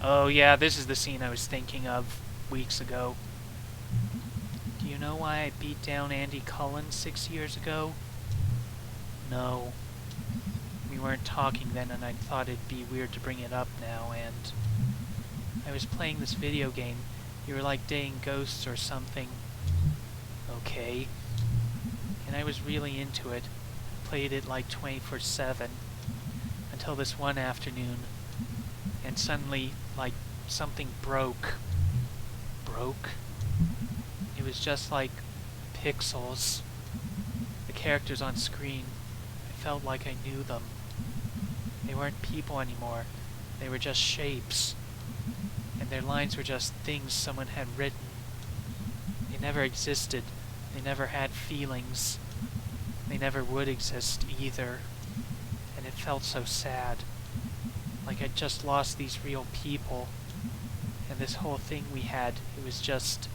Oh yeah, this is the scene I was thinking of weeks ago. Do you know why I beat down Andy Cullen 6 years ago? No. We weren't talking then and I thought it'd be weird to bring it up now, and I was playing this video game. You were like dating ghosts or something. Okay. And I was really into it. Played it like 24/7 until this one afternoon, and suddenly, like, something broke. Broke? It was just like pixels. The characters on screen. I felt like I knew them. They weren't people anymore. They were just shapes. And their lines were just things someone had written. They never existed. They never had feelings. They never would exist either. And it felt so sad. Like I'd just lost these real people. And this whole thing we had, it was just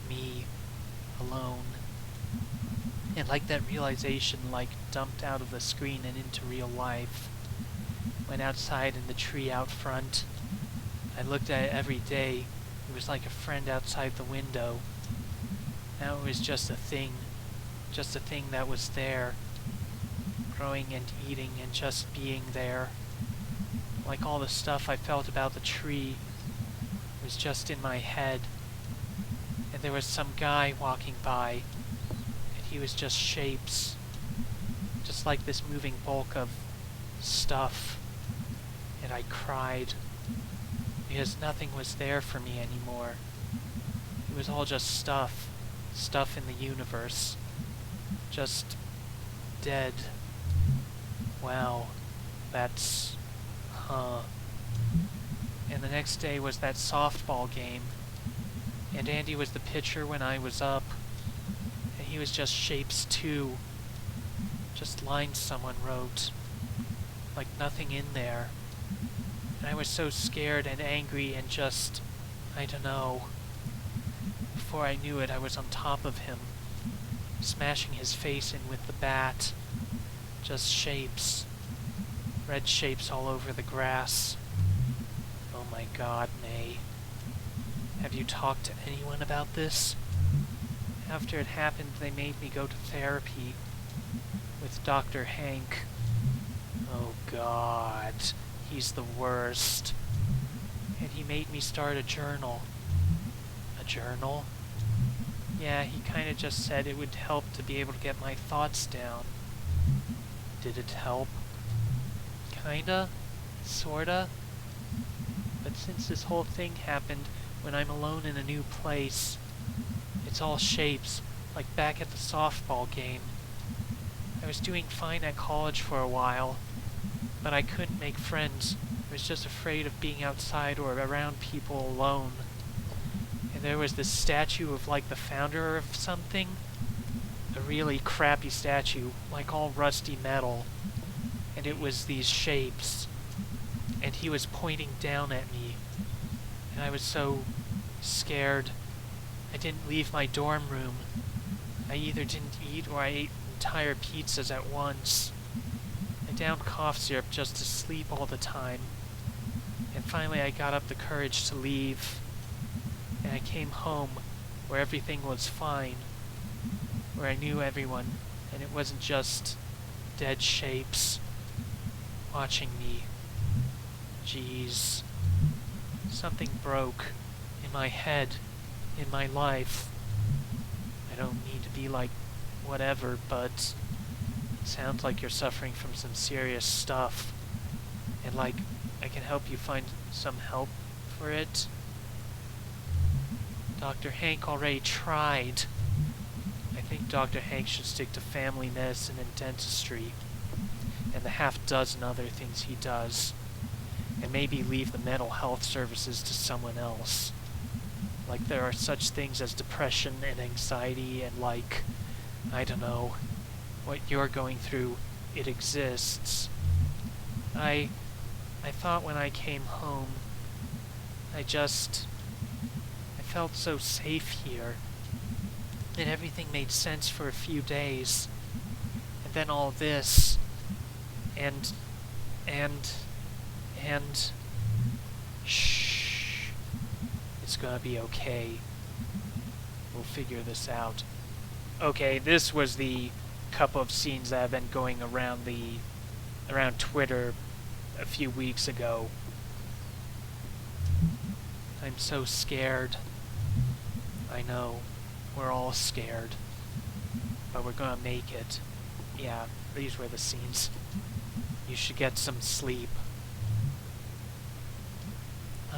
me, alone. And like that realization, like, dumped out of the screen and into real life. Went outside in the tree out front. I looked at it every day. It was like a friend outside the window. Now it was just a thing that was there, growing and eating and just being there. Like all the stuff I felt about the tree was just in my head. And there was some guy walking by, and he was just shapes, just like this moving bulk of stuff. And I cried, because nothing was there for me anymore. It was all just stuff in the universe, just dead. Wow, that's... And the next day was that softball game, and Andy was the pitcher when I was up, and he was just shapes too, just lines someone wrote, like nothing in there. And I was so scared and angry and just, I don't know. Before I knew it, I was on top of him, smashing his face in with the bat. Just shapes. Red shapes all over the grass. Oh my God, May. Have you talked to anyone about this? After it happened, they made me go to therapy with Dr. Hank. Oh God, he's the worst. And he made me start a journal. A journal? Yeah, he kinda just said it would help to be able to get my thoughts down. Did it help? Kinda? Sorta? But since this whole thing happened when I'm alone in a new place, it's all shapes, like back at the softball game. I was doing fine at college for a while, but I couldn't make friends. I was just afraid of being outside or around people alone. And there was this statue of like the founder of something. A really crappy statue, like all rusty metal. And it was these shapes. And he was pointing down at me. And I was so scared. I didn't leave my dorm room. I either didn't eat or I ate entire pizzas at once. I downed cough syrup just to sleep all the time. And finally I got up the courage to leave. And I came home where everything was fine. Where I knew everyone, and it wasn't just dead shapes watching me. Jeez. Something broke in my head, in my life. I don't mean to be like whatever, but it sounds like you're suffering from some serious stuff. And like, I can help you find some help for it. Dr. Hank already tried. I think Dr. Hank should stick to family medicine and dentistry, and the half-dozen other things he does, and maybe leave the mental health services to someone else. Like there are such things as depression and anxiety and like, I don't know, what you're going through, it exists. I thought when I came home, I felt so safe here. And everything made sense for a few days. And then all this, and, shh. It's gonna be okay. We'll figure this out. Okay, this was the couple of scenes that have been going around Twitter a few weeks ago. I'm so scared. I know. We're all scared. But we're gonna make it. Yeah, these were the scenes. You should get some sleep. Oh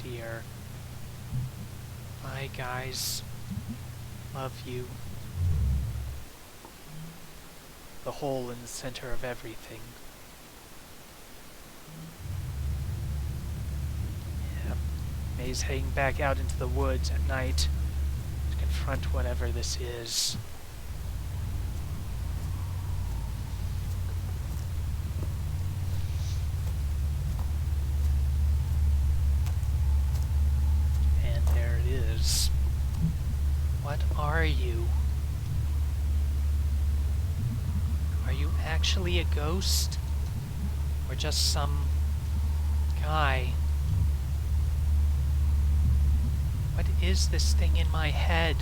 dear. Bye, guys. Love you. The hole in the center of everything. Yeah. May's heading back out into the woods at night to confront whatever this is. And there it is. What are you? Are you actually a ghost? Or just some guy? What is this thing in my head?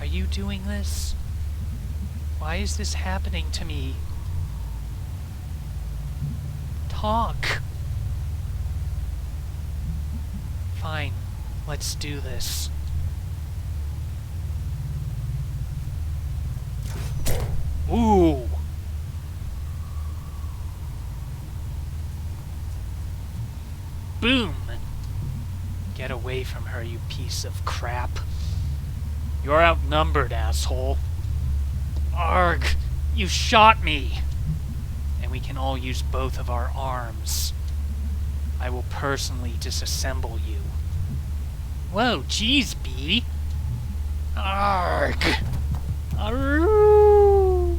Are you doing this? Why is this happening to me? Talk! Fine, let's do this. Ooh! Boom! Get away from her, you piece of crap. You're outnumbered, asshole. Arg! You shot me! And we can all use both of our arms. I will personally disassemble you. Whoa, jeez, B! Arg! Arroo!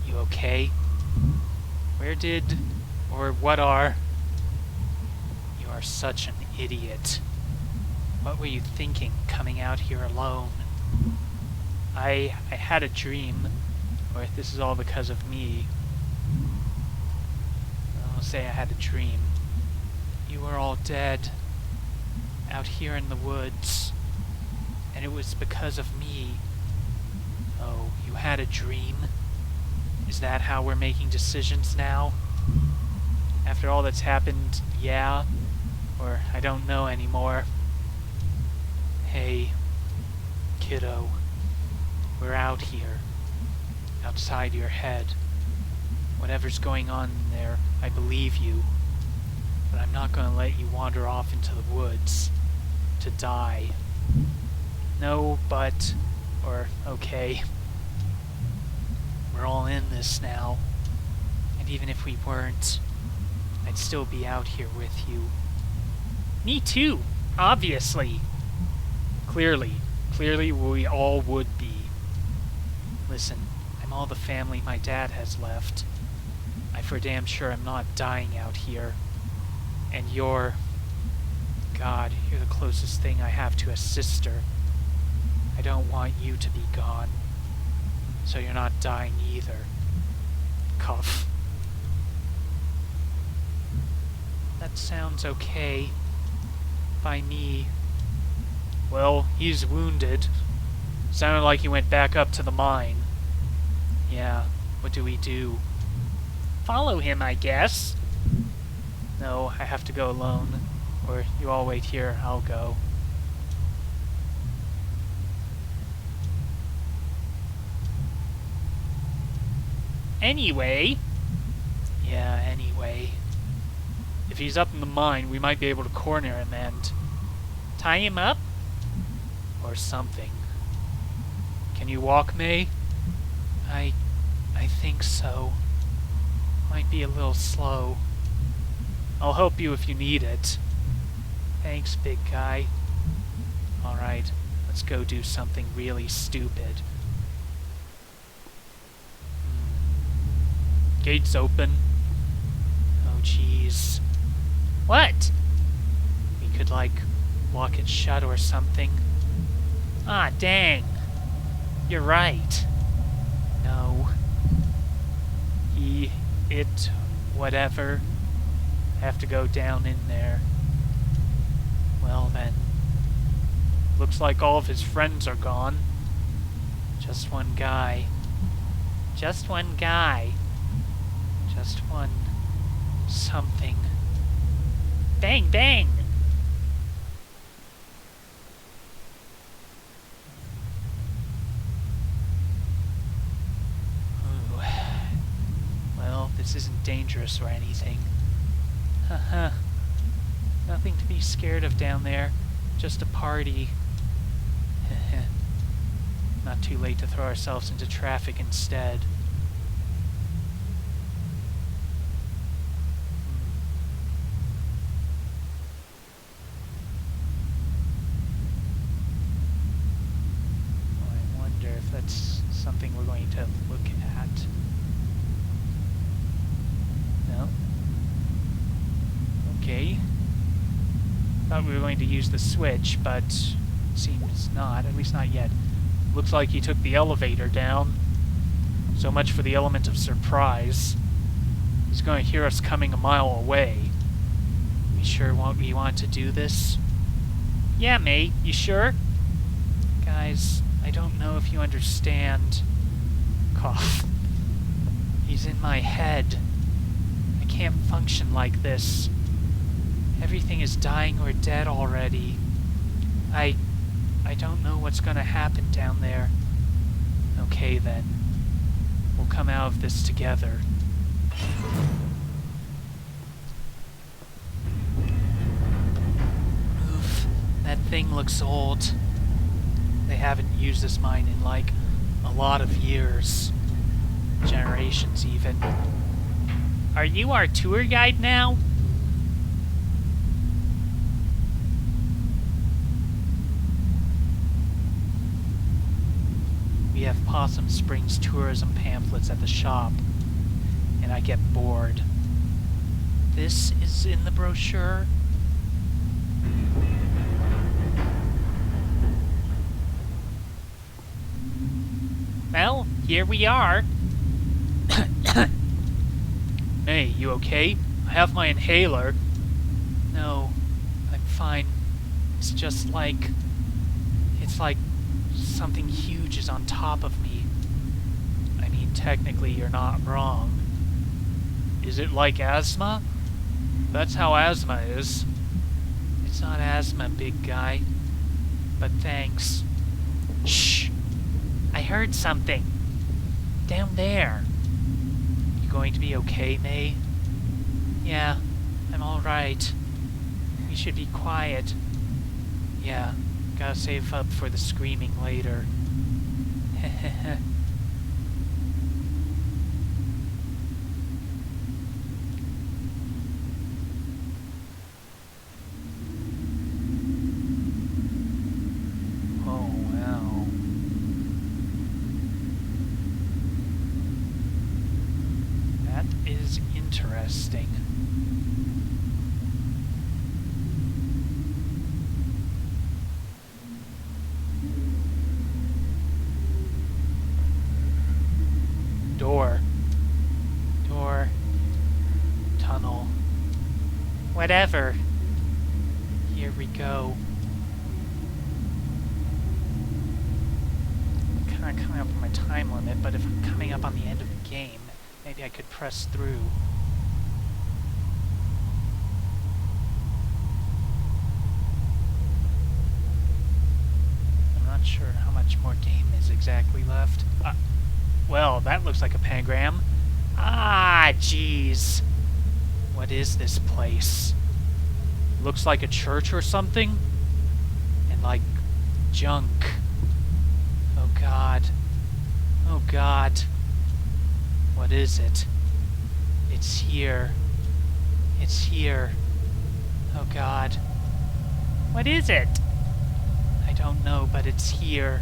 You okay? Where did... or what are... You are such an idiot. What were you thinking, coming out here alone? I had a dream, or if this is all because of me... I'll say I had a dream. You were all dead, out here in the woods, and it was because of me. Oh, you had a dream? Is that how we're making decisions now? After all that's happened, yeah? Or I don't know anymore. Hey, kiddo, we're out here, outside your head. Whatever's going on in there, I believe you. But I'm not going to let you wander off into the woods to die. No, but, or okay. We're all in this now. And even if we weren't, I'd still be out here with you. Me too, obviously. Clearly we all would be. Listen, I'm all the family my dad has left. I for damn sure am not dying out here. And you're... God, you're the closest thing I have to a sister. I don't want you to be gone. So you're not dying either. Cough. That sounds okay. By me. Well, he's wounded. Sounded like he went back up to the mine. Yeah, what do we do? Follow him, I guess. No, I have to go alone. Or you all wait here, I'll go. Anyway. Yeah, anyway. If he's up in the mine, we might be able to corner him and... tie him up? Or something. Can you walk, May? I think so. Might be a little slow. I'll help you if you need it. Thanks, big guy. Alright, let's go do something really stupid. Gates open. Oh, jeez. What? could, like, lock it shut or something. Ah, dang. You're right. No. It, whatever. Have to go down in there. Well then. Looks like all of his friends are gone. Just one guy. Just one guy. Just one something. Bang, bang! Ooh. Well, this isn't dangerous or anything. Haha. Nothing to be scared of down there. Just a party. Not too late to throw ourselves into traffic instead. Well, I wonder if that's something we're going to look at. No? Okay. Thought we were going to use the switch, but seems not, at least not yet. Looks like he took the elevator down. So much for the element of surprise. He's going to hear us coming a mile away. We sure we want to do this? Yeah, mate, you sure? Guys, I don't know if you understand. Cough. He's in my head. I can't function like this. Everything is dying or dead already. I don't know what's gonna happen down there. Okay then. We'll come out of this together. Oof, that thing looks old. They haven't used this mine in like a lot of years. Generations even. Are you our tour guide now? We have Possum Springs tourism pamphlets at the shop, and I get bored. This is in the brochure? Well, here we are. Hey, you okay? I have my inhaler. No, I'm fine. It's just like... It's like something huge is on top of me. I mean, technically you're not wrong. Is it like asthma? That's how asthma is. It's not asthma, big guy. But thanks. Shh! I heard something. Down there. You going to be okay, May? Yeah, I'm alright. We should be quiet. Yeah. Gotta save up for the screaming later. Heheheh. Oh, wow. That is interesting. Door. Tunnel. Whatever. Here we go. I'm kind of coming up on my time limit, but if I'm coming up on the end of the game, maybe I could press through. I'm not sure how much more game is exactly left. Well, that looks like a pentagram. Ah, jeez. What is this place? Looks like a church or something? And like junk. Oh god. Oh god. What is it? It's here. It's here. Oh god. What is it? I don't know, but it's here.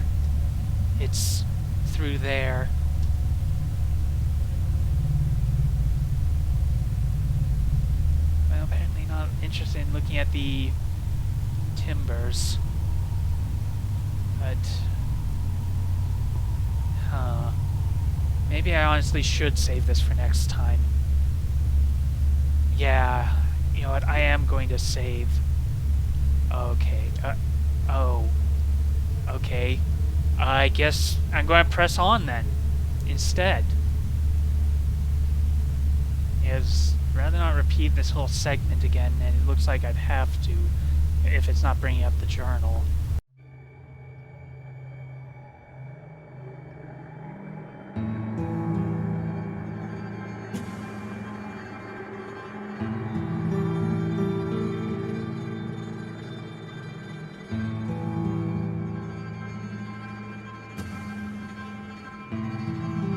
It's through there. Well, apparently not interested in looking at the timbers. But... maybe I honestly should save this for next time. Yeah, you know what, I am going to save. Okay, oh. Okay. I guess I'm going to press on then, instead. Is rather not repeat this whole segment again, and it looks like I'd have to, if it's not bringing up the journal.